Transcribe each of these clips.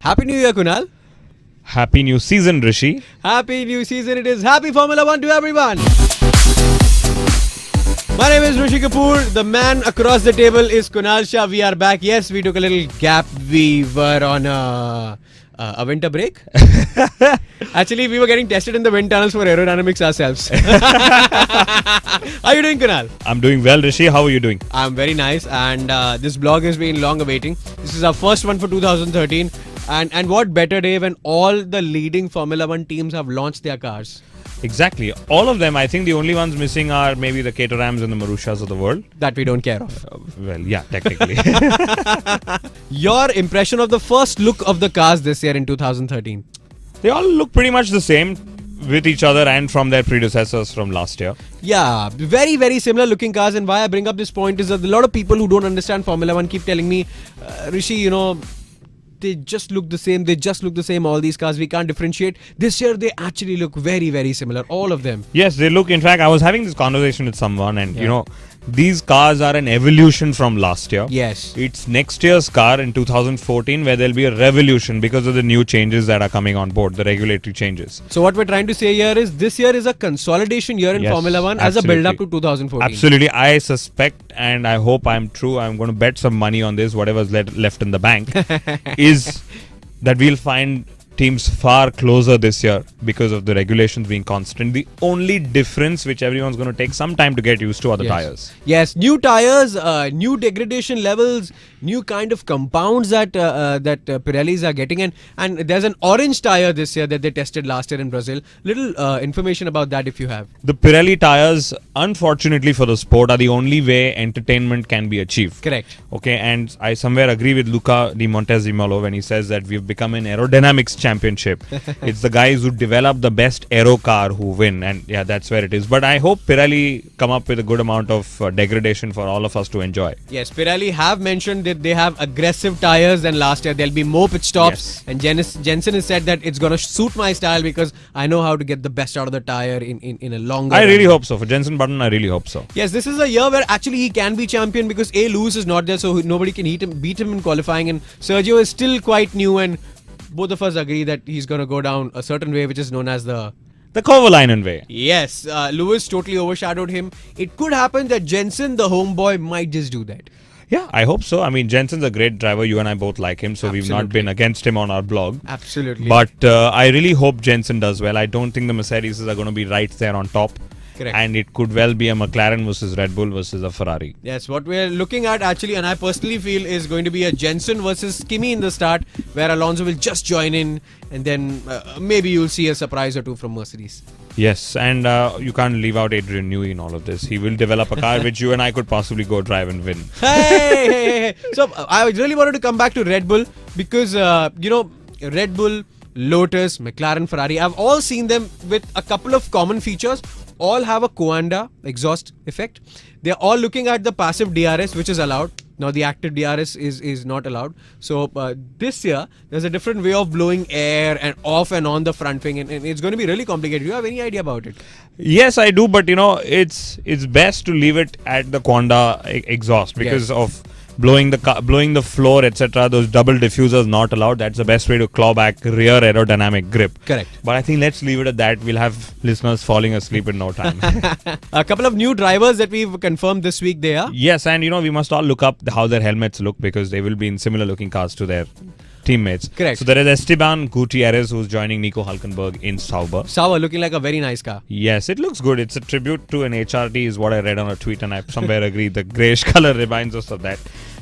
Happy New Year, Kunal. Happy new season, Rishi. Happy new season it is. Happy Formula 1 to everyone. My name is Rishi Kapoor. The man across the table is Kunal Shah. We are back. Yes, we took a little gap. We were on a winter break. Actually, we were getting tested in the wind tunnels for aerodynamics ourselves. How are you doing, Kunal? I'm doing well, Rishi. How are you doing? I'm very nice. And this vlog has been long awaiting. This is our first one for 2013. And what better day when all the leading Formula 1 teams have launched their cars. Exactly. All of them. I think the only ones missing are maybe the Caterhams and the Marussias of the world. That we don't care of. Well, yeah, technically. Your impression of the first look of the cars this year in 2013? They all look pretty much the same with each other and from their predecessors from last year. Yeah, very, very similar looking cars. And why I bring up this point is that a lot of people who don't understand Formula 1 keep telling me, Rishi, they just look the same, all these cars. We can't differentiate. This year, they actually look very, very similar. All of them. Yes, they look. In fact, I was having this conversation with someone and, these cars are an evolution from last year. Yes. It's next year's car in 2014 where there'll be a revolution because of the new changes that are coming on board, the regulatory changes. So what we're trying to say here is this year is a consolidation year in Formula 1 as a build-up to 2014. Absolutely. I suspect and I hope I'm true. I'm going to bet some money on this, whatever's left in the bank, is that we'll find teams far closer this year because of the regulations being constant. The only difference which everyone's going to take some time to get used to are the tires. Yes, new tires, new degradation levels, new kind of compounds that Pirellis are getting, and there's an orange tire this year that they tested last year in Brazil. Little information about that if you have. The Pirelli tires, unfortunately for the sport, are the only way entertainment can be achieved. Correct. Okay, and I somewhere agree with Luca Di Montezemolo when he says that we've become an aerodynamics championship. It's the guys who develop the best aero car who win, and yeah, that's where it is. But I hope Pirelli come up with a good amount of degradation for all of us to enjoy. Yes, Pirelli have mentioned that they have aggressive tires than last year. There'll be more pit stops, and Jensen has said that it's going to suit my style because I know how to get the best out of the tire in a longer I really hope so. For Jensen Button, I really hope so. Yes, this is a year where actually he can be champion because Lewis is not there, so nobody can beat him in qualifying, and Sergio is still quite new, and both of us agree that he's going to go down a certain way which is known as the Kovalainen way. Yes, Lewis totally overshadowed him. It could happen that Jensen, the homeboy, might just do that. Yeah, I hope so. I mean, Jensen's a great driver. You and I both like him, so we've not been against him on our blog. Absolutely. But I really hope Jensen does well. I don't think the Mercedes are going to be right there on top. Correct. And it could well be a McLaren versus Red Bull versus a Ferrari. Yes, what we're looking at actually, and I personally feel, is going to be a Jensen versus Kimi in the start, where Alonso will just join in, and then maybe you'll see a surprise or two from Mercedes. Yes, and you can't leave out Adrian Newey in all of this. He will develop a car which you and I could possibly go drive and win. Hey. So I really wanted to come back to Red Bull because, Red Bull, Lotus, McLaren, Ferrari, I've all seen them with a couple of common features. All have a Coanda exhaust effect. They're all looking at the passive DRS, which is allowed. Now the active DRS is not allowed. So this year there's a different way of blowing air and off and on the front wing, and it's going to be really complicated. Do you have any idea about it? Yes, I do, but it's best to leave it at the Coanda exhaust because of blowing the floor, etc. Those double diffusers not allowed. That's the best way to claw back rear aerodynamic grip. Correct. But I think let's leave it at that. We'll have listeners falling asleep in no time. A couple of new drivers that we've confirmed this week they are. Yes, and we must all look up how their helmets look because they will be in similar looking cars to their teammates. Correct. So there is Esteban Gutierrez who's joining Nico Hülkenberg in Sauber. Sauber looking like a very nice car. Yes, it looks good. It's a tribute to an HRT is what I read on a tweet, and I somewhere agree. The greyish color reminds us of that.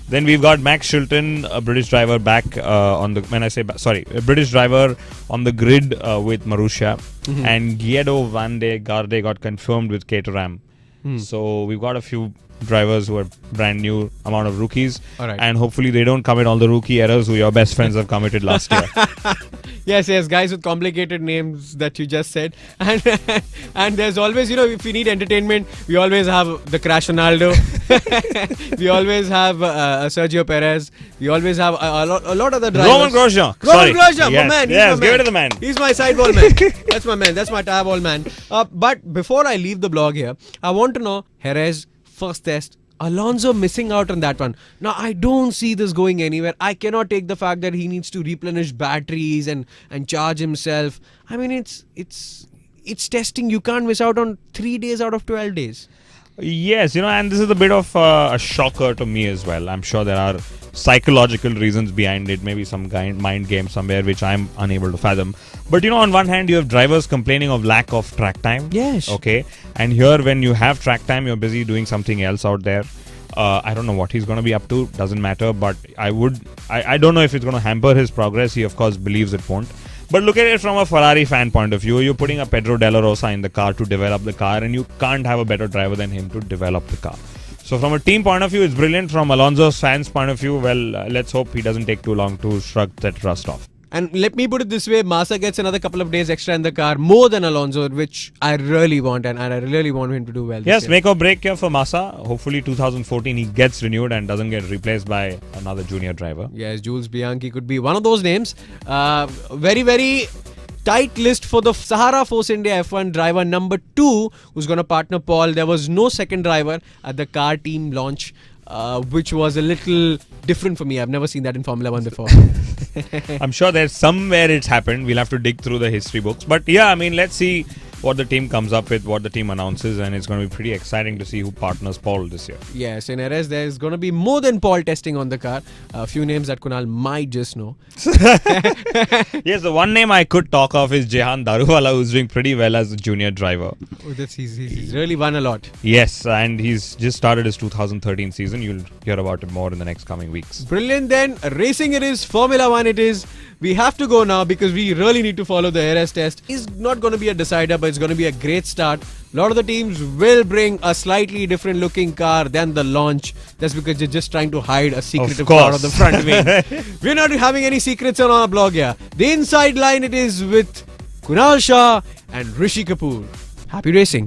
Then we've got Max Chilton, a British driver back a British driver on the grid with Marussia. And Guido van de Garde got confirmed with Caterham. So we've got a few drivers who are brand new, amount of rookies. All right. And hopefully they don't commit all the rookie errors who your best friends have committed last year. Yes, guys with complicated names that you just said. And there's always, if we need entertainment, we always have the Crash Ronaldo. We always have Sergio Perez. We always have a lot of the drivers. Roman Grosjean. My man. Yes, give it to the man. He's my sideball man. That's my man. That's my tire ball man. But before I leave the blog here, I want to know, Jerez, first test, Alonso missing out on that one. Now, I don't see this going anywhere. I cannot take the fact that he needs to replenish batteries and charge himself. I mean, it's testing. You can't miss out on 3 days out of 12 days. Yes, and this is a bit of a shocker to me as well. I'm sure there are psychological reasons behind it, maybe some mind game somewhere which I'm unable to fathom. But on one hand, you have drivers complaining of lack of track time. Yes. Okay. And here, when you have track time, you're busy doing something else out there. I don't know what he's going to be up to. Doesn't matter. But I don't know if it's going to hamper his progress. He, of course, believes it won't. But look at it from a Ferrari fan point of view. You're putting a Pedro Della Rosa in the car to develop the car, and you can't have a better driver than him to develop the car. So from a team point of view, it's brilliant. From Alonso's fans' point of view, well, let's hope he doesn't take too long to shrug that rust off. And let me put it this way, Massa gets another couple of days extra in the car, more than Alonso, which I really want, and I really want him to do well. Yes, this year. make or break here for Massa. Hopefully 2014 he gets renewed and doesn't get replaced by another junior driver. Yes, Jules Bianchi could be one of those names. Very, very tight list for the Sahara Force India F1 driver number 2 who's going to partner Paul. There was no second driver at the car team launch, which was a little different for me. I've never seen that in Formula 1 before. I'm sure there's somewhere it's happened. We'll have to dig through the history books. But yeah, I mean, let's see what the team comes up with, what the team announces, and it's going to be pretty exciting to see who partners Paul this year. Yes, in RS there's going to be more than Paul testing on the car. A few names that Kunal might just know. Yes, the one name I could talk of is Jehan Daruwala, who's doing pretty well as a junior driver. Oh, he's really won a lot. Yes, and he's just started his 2013 season. You'll hear about it more in the next coming weeks. Brilliant then. Racing it is, Formula 1 it is. We have to go now because we really need to follow the RS test. It's not going to be a decider, but it's going to be a great start. A lot of the teams will bring a slightly different looking car than the launch. That's because they're just trying to hide a secretive part of the front wing. We're not having any secrets on our blog here. The inside line it is with Kunal Shah and Rishi Kapoor. Happy racing.